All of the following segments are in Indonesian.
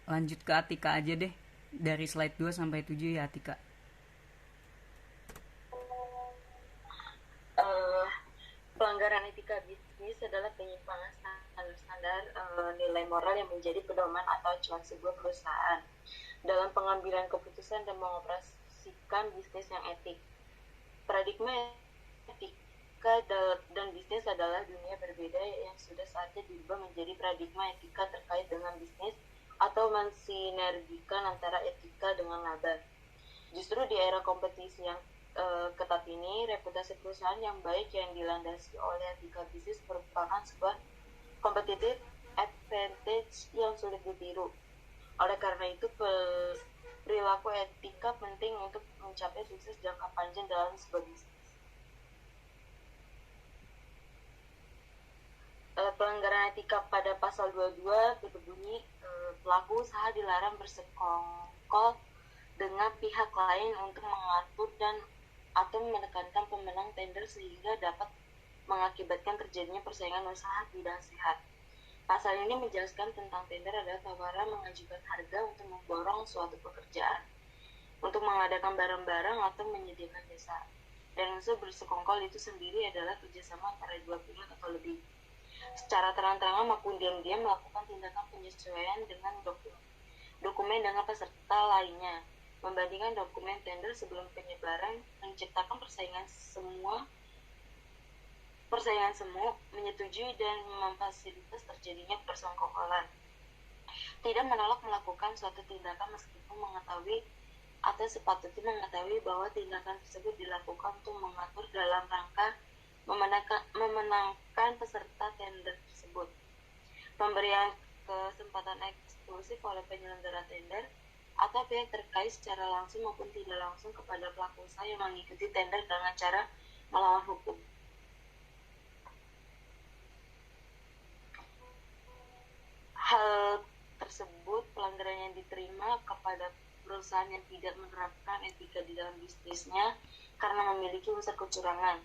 lanjut ke Atika aja deh. Dari slide 2 sampai 7 ya Atika. Eh, Pelanggaran etika bisnis adalah penyimpangan standar-standar nilai moral yang menjadi pedoman atau acuan sebuah perusahaan dalam pengambilan keputusan dan mengoperasikan bisnis yang etik. Paradigma etika dan bisnis adalah dunia berbeda yang sudah saatnya diubah menjadi paradigma etika terkait dengan bisnis atau mensinergikan antara etika dengan laba. Justru di era kompetisi yang ketat ini, reputasi perusahaan yang baik yang dilandasi oleh etika bisnis merupakan sebuah competitive advantage yang sulit ditiru. Oleh karena itu, perilaku etika penting untuk mencapai sukses jangka panjang dalam sebuah bisnis. Pelanggaran etika pada pasal 22 berbunyi pelaku usaha dilarang bersekongkol dengan pihak lain untuk mengatur dan atau menekankan pemenang tender sehingga dapat mengakibatkan terjadinya persaingan usaha tidak sehat. Pasal ini menjelaskan tentang tender adalah tawaran mengajukan harga untuk memborong suatu pekerjaan, untuk mengadakan barang-barang atau menyediakan jasa. Dan unsur bersekongkol itu sendiri adalah kerjasama antara dua pihak atau lebih. Secara terang-terangan maupun diam-diam melakukan tindakan penyesuaian dengan dokumen dengan peserta lainnya, membandingkan dokumen tender sebelum penyebaran, menciptakan persaingan semu, menyetujui dan memfasilitas terjadinya persekongkolan. Tidak menolak melakukan suatu tindakan meskipun mengetahui atau sepatutnya mengetahui bahwa tindakan tersebut dilakukan untuk mengatur dalam rangka memenangkan peserta tender tersebut. Pemberian kesempatan eksklusif oleh penyelenggara tender atau pihak terkait secara langsung maupun tidak langsung kepada pelaku usaha yang mengikuti tender dengan cara melawan hukum. Hal tersebut pelanggaran yang diterima kepada perusahaan yang tidak menerapkan etika di dalam bisnisnya karena memiliki unsur kecurangan.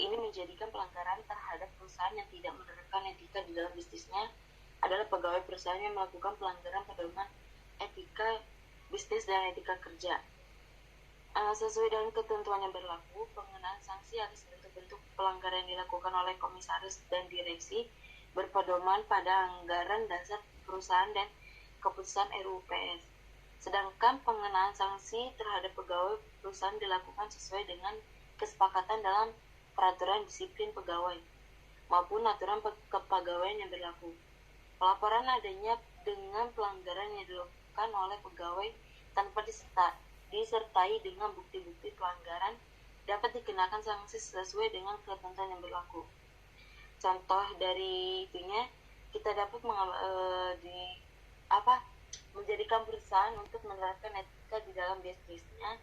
Ini menjadikan pelanggaran terhadap perusahaan yang tidak menerapkan etika di dalam bisnisnya adalah pegawai perusahaan yang melakukan pelanggaran pedoman etika bisnis dan etika kerja. Sesuai dengan ketentuan yang berlaku, pengenaan sanksi atas bentuk-bentuk pelanggaran yang dilakukan oleh komisaris dan direksi berpedoman pada anggaran dasar perusahaan dan keputusan RUPS. Sedangkan pengenaan sanksi terhadap pegawai perusahaan dilakukan sesuai dengan kesepakatan dalam peraturan disiplin pegawai maupun aturan kepegawaian yang berlaku. Pelaporan adanya dengan pelanggaran yang dilakukan oleh pegawai tanpa disertai dengan bukti-bukti pelanggaran dapat dikenakan sanksi sesuai dengan ketentuan yang berlaku. Contoh dari itunya kita dapat menjadikan perusahaan untuk menerapkan etika di dalam bisnisnya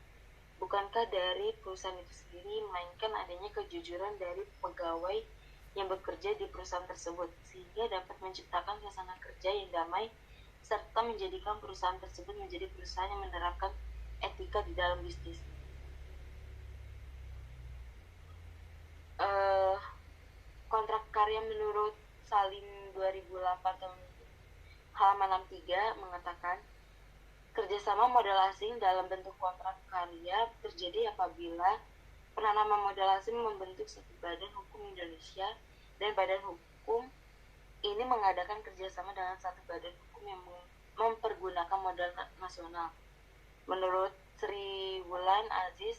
bukankah dari perusahaan itu sendiri, melainkan adanya kejujuran dari pegawai yang bekerja di perusahaan tersebut, sehingga dapat menciptakan suasana kerja yang damai, serta menjadikan perusahaan tersebut menjadi perusahaan yang menerapkan etika di dalam bisnis. Kontrak karya menurut Salim 2008 halaman 63 mengatakan kerjasama modal asing dalam bentuk kontrak karya terjadi apabila penanama modal asing membentuk satu badan hukum Indonesia dan badan hukum ini mengadakan kerjasama dengan satu badan hukum yang mempergunakan modal nasional. Menurut Sri Wulan Aziz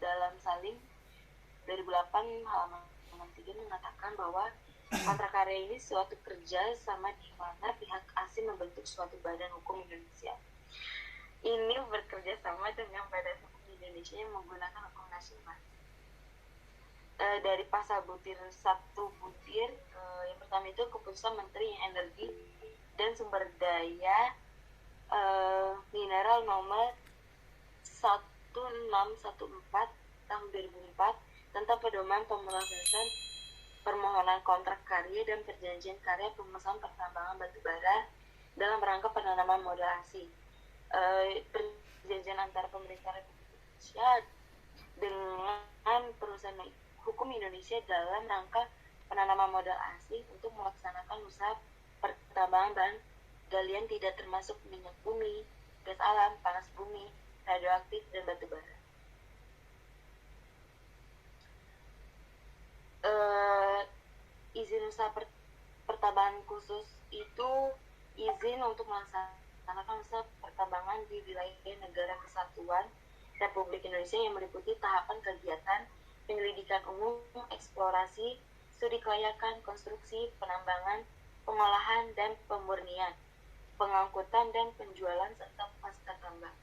dalam Salim 2008 halaman 3 mengatakan bahwa kontrak karya ini suatu kerja sama di mana pihak asing membentuk suatu badan hukum Indonesia. Ini bekerja sama dengan badan hukum Indonesia yang menggunakan hukum nasional. Dari pasal butir 1 butir yang pertama itu keputusan Menteri Energi dan Sumber Daya Mineral nomor 1614 tahun 2004 tentang pedoman pemrosesan permohonan kontrak karya dan perjanjian karya pemesan pertambangan batubara dalam rangka penanaman modal asing. Perjanjian antara pemerintah Republik Indonesia dengan perusahaan hukum Indonesia dalam rangka penanaman modal asing untuk melaksanakan usaha pertambangan dan Galian tidak termasuk minyak bumi, gas alam, panas bumi, radioaktif, dan batu bara. Izin usaha pertambangan khusus itu izin untuk melaksanakan usaha pertambangan di wilayah negara kesatuan Republik Indonesia yang meliputi tahapan kegiatan penyelidikan umum, eksplorasi, studi kelayakan, konstruksi, penambangan, pengolahan dan pemurnian, pengangkutan dan penjualan serta pasca tambang.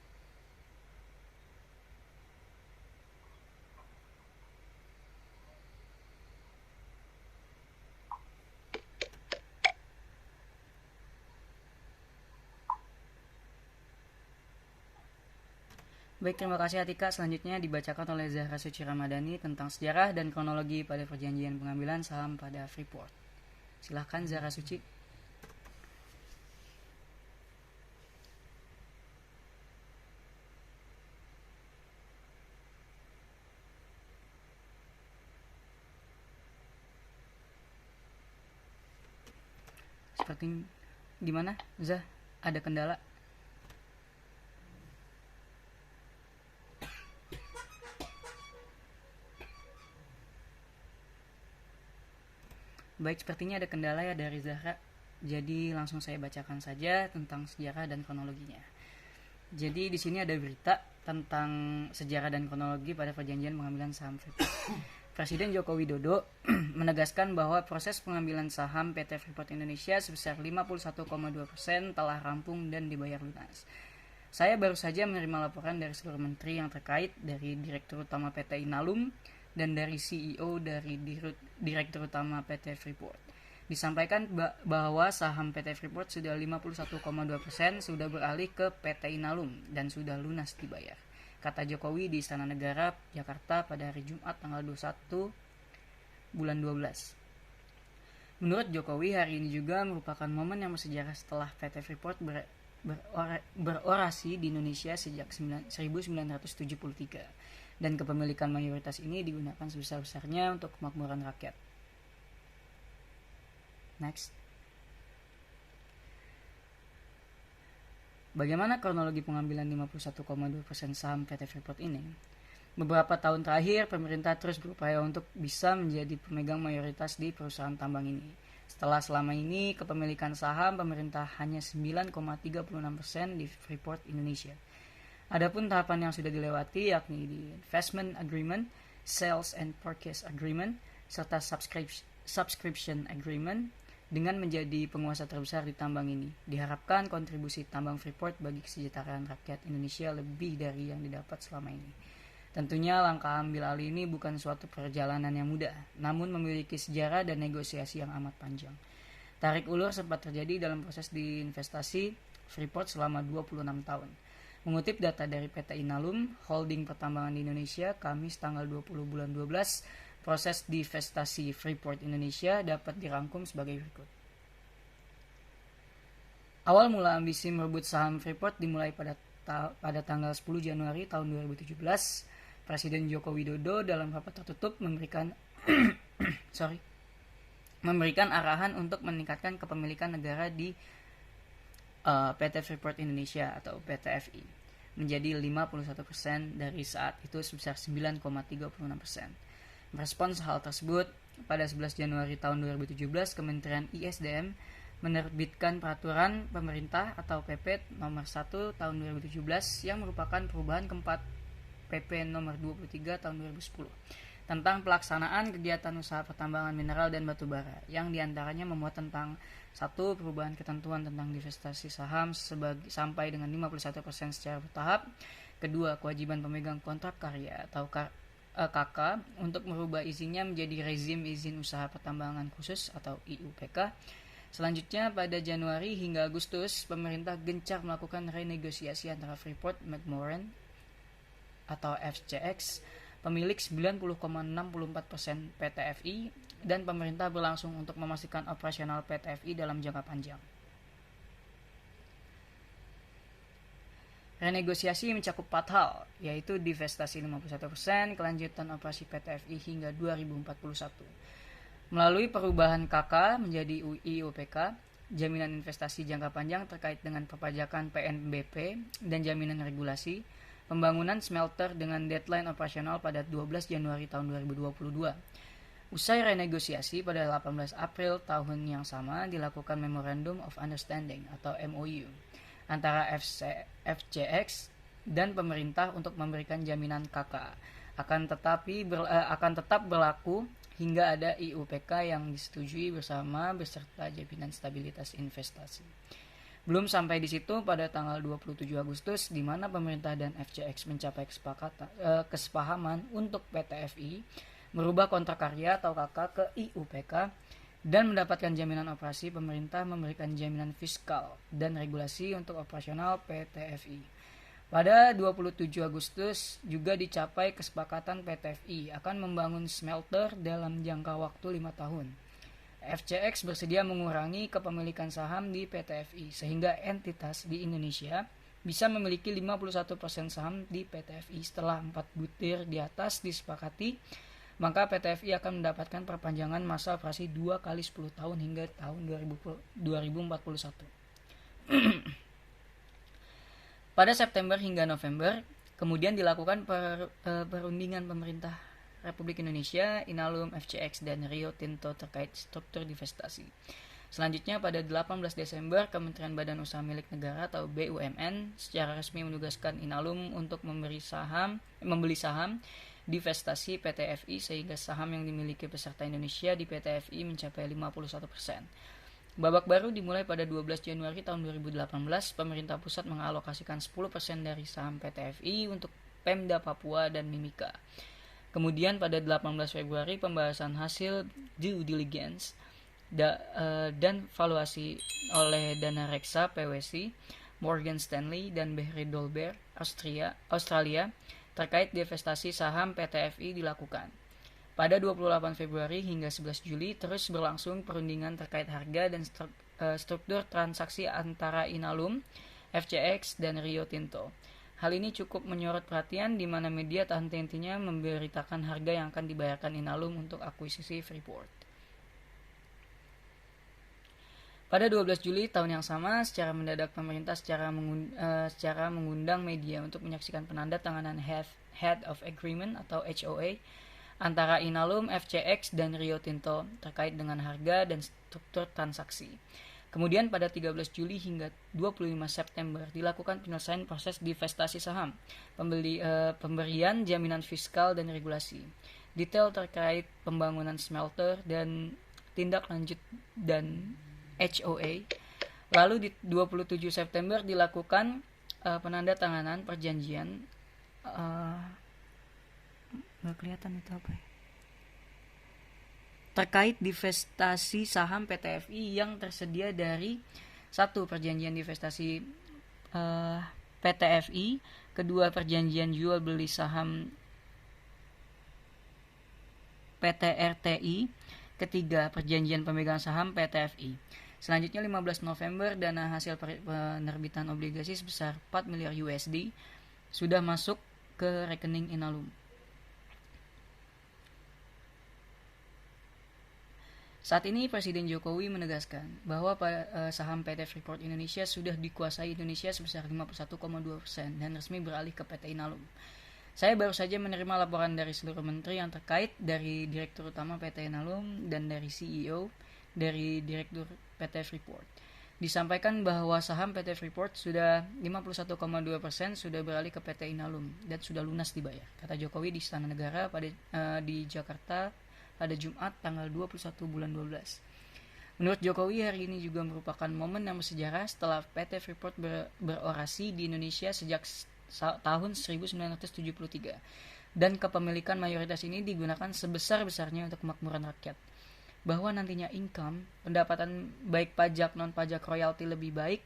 Baik, terima kasih Atika. Selanjutnya dibacakan oleh Zahra Suci Ramadhani tentang sejarah dan kronologi pada perjanjian pengambilan saham pada Freeport. Silahkan Zahra Suci. Seperti gimana, Zah? Ada kendala? Baik, sepertinya ada kendala ya dari Zahra. Jadi langsung saya bacakan saja tentang sejarah dan kronologinya. Jadi di sini ada berita tentang sejarah dan kronologi pada perjanjian pengambilan saham Freeport. Presiden Joko Widodo menegaskan bahwa proses pengambilan saham PT Freeport Indonesia sebesar 51,2% telah rampung dan dibayar lunas. Saya baru saja menerima laporan dari seluruh menteri yang terkait, dari Direktur Utama PT Inalum dan dari CEO dari Direktur Utama PT Freeport. Disampaikan bahwa saham PT Freeport sudah 51,2% sudah beralih ke PT Inalum dan sudah lunas dibayar, kata Jokowi di Istana Negara, Jakarta pada hari Jumat tanggal 21 bulan 12. Menurut Jokowi, hari ini juga merupakan momen yang bersejarah setelah PT Freeport berorasi di Indonesia sejak 1973, dan kepemilikan mayoritas ini digunakan sebesar-besarnya untuk kemakmuran rakyat. Next. Bagaimana kronologi pengambilan 51,2% saham PT Freeport ini? Beberapa tahun terakhir, pemerintah terus berupaya untuk bisa menjadi pemegang mayoritas di perusahaan tambang ini. Setelah selama ini kepemilikan saham pemerintah hanya 9,36% di Freeport Indonesia. Adapun tahapan yang sudah dilewati yakni di Investment Agreement, Sales and Purchase Agreement, serta Subscription Agreement. Dengan menjadi penguasa terbesar di tambang ini, diharapkan kontribusi tambang Freeport bagi kesejahteraan rakyat Indonesia lebih dari yang didapat selama ini. Tentunya langkah ambil alih ini bukan suatu perjalanan yang mudah, namun memiliki sejarah dan negosiasi yang amat panjang. Tarik ulur sempat terjadi dalam proses diinvestasi Freeport selama 26 tahun. Mengutip data dari PT Inalum, holding pertambangan di Indonesia, Kamis tanggal 20 bulan 12, proses divestasi Freeport Indonesia dapat dirangkum sebagai berikut. Awal mula ambisi merebut saham Freeport dimulai pada tanggal 10 Januari tahun 2017. Presiden Joko Widodo dalam rapat tertutup memberikan arahan untuk meningkatkan kepemilikan negara di PT Freeport Indonesia atau PT FI menjadi 51% dari saat itu sebesar 9,36%. Merespons hal tersebut, pada 11 Januari tahun 2017, Kementerian ISDM menerbitkan peraturan pemerintah atau PP nomor 1 tahun 2017 yang merupakan perubahan keempat PP nomor 23 tahun 2010 tentang pelaksanaan kegiatan usaha pertambangan mineral dan batu bara, yang diantaranya memuat tentang 1. Perubahan ketentuan tentang divestasi saham sampai dengan 51% secara bertahap. 2. Kewajiban pemegang kontrak karya atau KK untuk merubah izinnya menjadi rezim izin usaha pertambangan khusus atau IUPK. Selanjutnya, pada Januari hingga Agustus, pemerintah gencar melakukan renegosiasi antara Freeport-McMoRan atau FCX, pemilik 90,64% PT FI, dan pemerintah berlangsung untuk memastikan operasional PT FI dalam jangka panjang. Renegosiasi mencakup 4 hal, yaitu divestasi 51%, kelanjutan operasi PT FI hingga 2041, melalui perubahan KK menjadi IUPK, jaminan investasi jangka panjang terkait dengan perpajakan PNBP dan jaminan regulasi, pembangunan smelter dengan deadline operasional pada 12 Januari tahun 2022. Usai renegosiasi pada 18 April tahun yang sama dilakukan Memorandum of Understanding atau MOU antara FCX dan pemerintah untuk memberikan jaminan KK akan tetap berlaku hingga ada IUPK yang disetujui bersama beserta jaminan stabilitas investasi. Belum sampai di situ, pada tanggal 27 Agustus di mana pemerintah dan FCX mencapai kesepahaman untuk PT-FI merubah kontrak karya atau KK ke IUPK dan mendapatkan jaminan operasi, pemerintah memberikan jaminan fiskal dan regulasi untuk operasional PT-FI. Pada 27 Agustus juga dicapai kesepakatan PT-FI akan membangun smelter dalam jangka waktu 5 tahun. FCX bersedia mengurangi kepemilikan saham di PT-FI sehingga entitas di Indonesia bisa memiliki 51% saham di PT-FI. Setelah 4 butir di atas disepakati, maka PT-FI akan mendapatkan perpanjangan masa operasi 2 kali 10 tahun hingga tahun 2041. Pada September hingga November, kemudian dilakukan perundingan pemerintah Republik Indonesia, Inalum, FCX, dan Rio Tinto terkait struktur divestasi. Selanjutnya pada 18 Desember, Kementerian Badan Usaha Milik Negara atau BUMN secara resmi menugaskan Inalum untuk membeli saham divestasi PT-FI sehingga saham yang dimiliki peserta Indonesia di PT-FI mencapai 51%. Babak baru dimulai pada 12 Januari tahun 2018, pemerintah pusat mengalokasikan 10% dari saham PT-FI untuk Pemda Papua dan Mimika. Kemudian pada 18 Februari pembahasan hasil due diligence dan valuasi oleh Dana Reksa PwC, Morgan Stanley, dan Behre Dolbear Australia terkait divestasi saham PT-FI dilakukan. Pada 28 Februari hingga 11 Juli terus berlangsung perundingan terkait harga dan struktur transaksi antara Inalum, FCX, dan Rio Tinto. Hal ini cukup menyorot perhatian di mana media tak henti-hentinya memberitakan harga yang akan dibayarkan Inalum untuk akuisisi Freeport. Pada 12 Juli tahun yang sama, secara mendadak pemerintah secara mengundang media untuk menyaksikan penandatanganan Head of Agreement atau HOA antara Inalum, FCX, dan Rio Tinto terkait dengan harga dan struktur transaksi. Kemudian pada 13 Juli hingga 25 September dilakukan penyelesaian proses divestasi saham, pemberian jaminan fiskal dan regulasi, detail terkait pembangunan smelter dan tindak lanjut dan HOA. Lalu di 27 September dilakukan penandatanganan perjanjian nggak kelihatan itu apa ya, terkait divestasi saham PT-FI yang tersedia dari satu perjanjian divestasi PT-FI, kedua perjanjian jual beli saham PT-RTI, ketiga perjanjian pemegang saham PT-FI. Selanjutnya 15 November dana hasil penerbitan obligasi sebesar 4 miliar USD sudah masuk ke rekening Inalum. Saat ini Presiden Jokowi menegaskan bahwa saham PT Freeport Indonesia sudah dikuasai Indonesia sebesar 51,2% dan resmi beralih ke PT Inalum. Saya baru saja menerima laporan dari seluruh menteri yang terkait, dari Direktur Utama PT Inalum dan dari CEO dari Direktur PT Freeport. Disampaikan bahwa saham PT Freeport sudah 51,2% sudah beralih ke PT Inalum dan sudah lunas dibayar, kata Jokowi di Istana Negara di Jakarta pada Jumat tanggal 21 bulan 12. Menurut Jokowi, hari ini juga merupakan momen yang bersejarah setelah PT Freeport berorasi di Indonesia sejak tahun 1973 dan kepemilikan mayoritas ini digunakan sebesar-besarnya untuk kemakmuran rakyat. Bahwa nantinya income, pendapatan baik pajak non-pajak royalti lebih baik,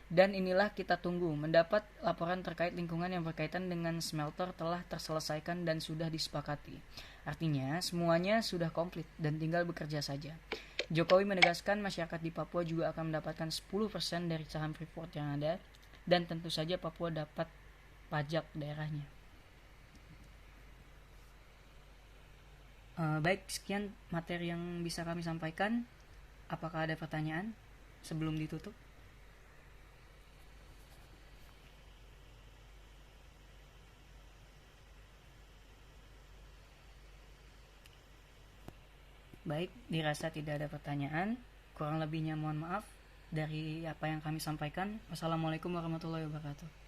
dan inilah kita tunggu, mendapat laporan terkait lingkungan yang berkaitan dengan smelter telah terselesaikan dan sudah disepakati. Artinya semuanya sudah komplit dan tinggal bekerja saja. Jokowi menegaskan masyarakat di Papua juga akan mendapatkan 10% dari saham Freeport yang ada, dan tentu saja Papua dapat pajak daerahnya. Baik, sekian materi yang bisa kami sampaikan. Apakah ada pertanyaan? sebelum ditutup? Baik, dirasa tidak ada pertanyaan. Kurang lebihnya mohon maaf dari apa yang kami sampaikan. Wassalamualaikum warahmatullahi wabarakatuh.